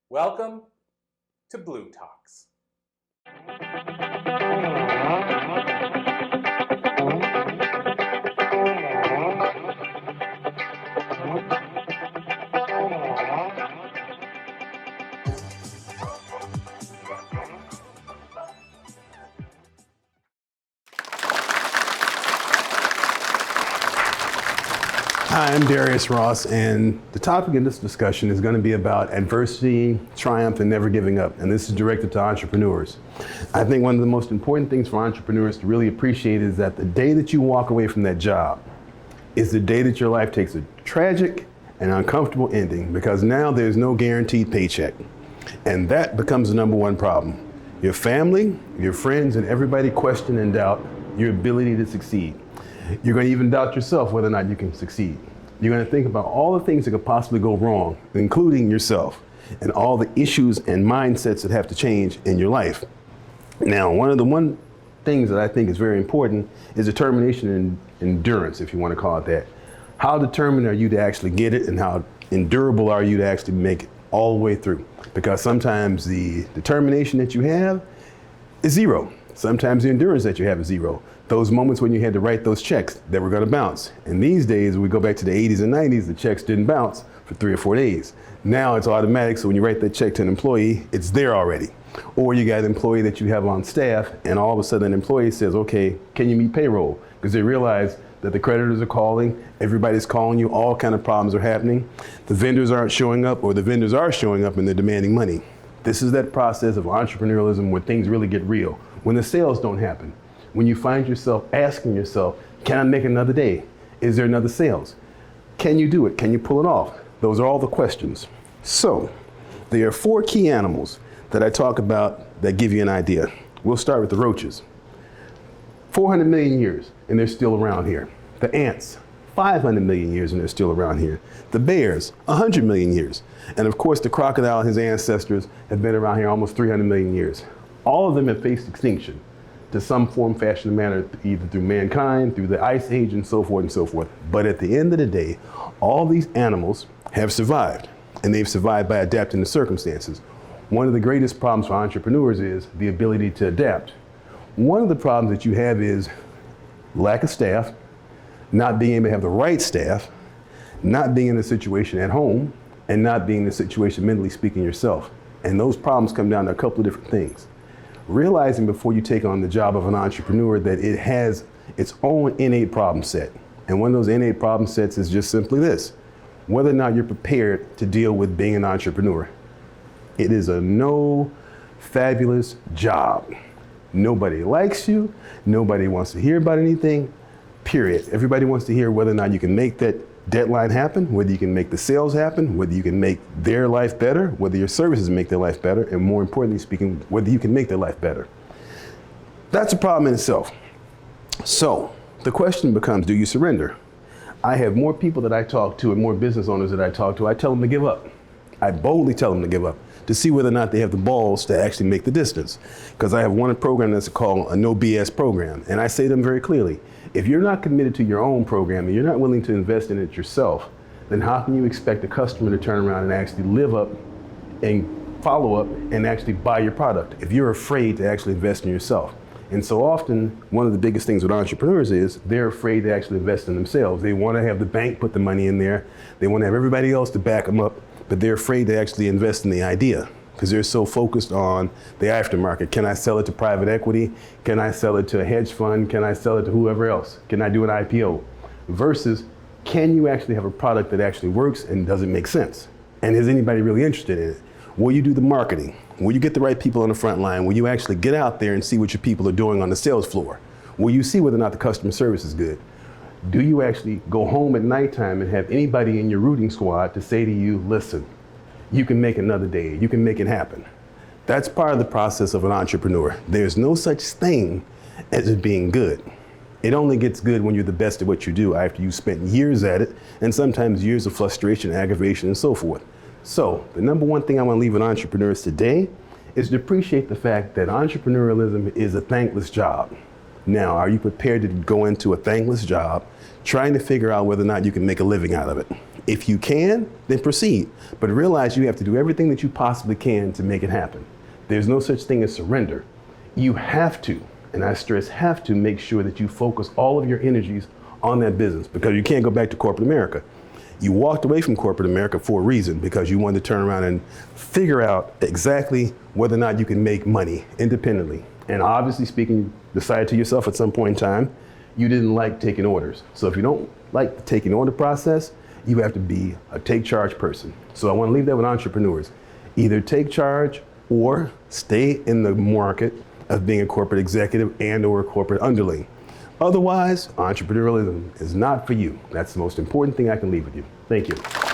Welcome to Blue Talks. Hi, I'm Darius Ross, and the topic of this discussion is going to be about adversity, triumph, and never giving up. And this is directed to entrepreneurs. I think one of the most important things for entrepreneurs to really appreciate is that the day that you walk away from that job is the day that your life takes a tragic and uncomfortable ending, because now there's no guaranteed paycheck. And that becomes the number one problem. Your family, your friends, and everybody question and doubt your ability to succeed. You're going to even doubt yourself whether or not you can succeed. You're going to think about all the things that could possibly go wrong, including yourself, and all the issues and mindsets that have to change in your life. Now, one things that I think is very important is determination and endurance, if you want to call it that. How determined are you to actually get it, and how endurable are you to actually make it all the way through? Because sometimes the determination that you have is zero. Sometimes the endurance that you have is zero. Those moments when you had to write those checks that were going to bounce. And these days, we go back to the 80s and 90s, the checks didn't bounce for 3 or 4 days. Now it's automatic, so when you write that check to an employee, it's there already. Or you got an employee that you have on staff, and all of a sudden an employee says, okay, can you meet payroll? Because they realize that the creditors are calling, everybody's calling you, all kind of problems are happening. The vendors aren't showing up, or the vendors are showing up and they're demanding money. This is that process of entrepreneurialism where things really get real. When the sales don't happen. When you find yourself asking yourself, can I make another day? Is there another sales? Can you do it? Can you pull it off? Those are all the questions. So there are 4 key animals that I talk about that give you an idea. We'll start with the roaches. 400 million years and they're still around here. The ants, 500 million years and they're still around here. The bears, 100 million years. And of course the crocodile and his ancestors have been around here almost 300 million years. All of them have faced extinction to some form, fashion, or manner, either through mankind, through the ice age, and so forth and so forth. But at the end of the day, all these animals have survived, and they've survived by adapting to circumstances. One of the greatest problems for entrepreneurs is the ability to adapt. One of the problems that you have is lack of staff, not being able to have the right staff, not being in a situation at home, and not being in a situation, mentally speaking, yourself. And those problems come down to a couple of different things. Realizing before you take on the job of an entrepreneur that it has its own innate problem set. And one of those innate problem sets is just simply this: whether or not you're prepared to deal with being an entrepreneur. It is a fabulous job. Nobody likes you. Nobody wants to hear about anything, period. Everybody wants to hear whether or not you can make that deadline happen, whether you can make the sales happen, whether you can make their life better, whether your services make their life better, and more importantly speaking, whether you can make their life better. That's a problem in itself. So the question becomes, do you surrender? I have more people that I talk to and more business owners that I talk to, I tell them to give up. I boldly tell them to give up, to see whether or not they have the balls to actually make the distance. Because I have one program that's called a no BS program. And I say to them very clearly, if you're not committed to your own program and you're not willing to invest in it yourself, then how can you expect a customer to turn around and actually live up and follow up and actually buy your product if you're afraid to actually invest in yourself? And so often, one of the biggest things with entrepreneurs is they're afraid to actually invest in themselves. They want to have the bank put the money in there. They want to have everybody else to back them up, but they're afraid to actually invest in the idea because they're so focused on the aftermarket. Can I sell it to private equity? Can I sell it to a hedge fund? Can I sell it to whoever else? Can I do an IPO? Versus, can you actually have a product that actually works and doesn't make sense? And is anybody really interested in it? Will you do the marketing? Will you get the right people on the front line? Will you actually get out there and see what your people are doing on the sales floor? Will you see whether or not the customer service is good? Do you actually go home at nighttime and have anybody in your rooting squad to say to you, listen, you can make another day, you can make it happen? That's part of the process of an entrepreneur. There's no such thing as it being good. It only gets good when you're the best at what you do after you've spent years at it, and sometimes years of frustration, aggravation, and so forth. So the number one thing I want to leave with entrepreneurs today is to appreciate the fact that entrepreneurialism is a thankless job. Now, are you prepared to go into a thankless job trying to figure out whether or not you can make a living out of it? If you can, then proceed. But realize you have to do everything that you possibly can to make it happen. There's no such thing as surrender. You have to, and I stress have to, make sure that you focus all of your energies on that business, because you can't go back to corporate America. You walked away from corporate America for a reason, because you wanted to turn around and figure out exactly whether or not you can make money independently. And obviously speaking, you decided to yourself at some point in time, you didn't like taking orders. So if you don't like the taking order process, you have to be a take charge person. So I want to leave that with entrepreneurs. Either take charge or stay in the market of being a corporate executive and or a corporate underling. Otherwise, entrepreneurialism is not for you. That's the most important thing I can leave with you. Thank you.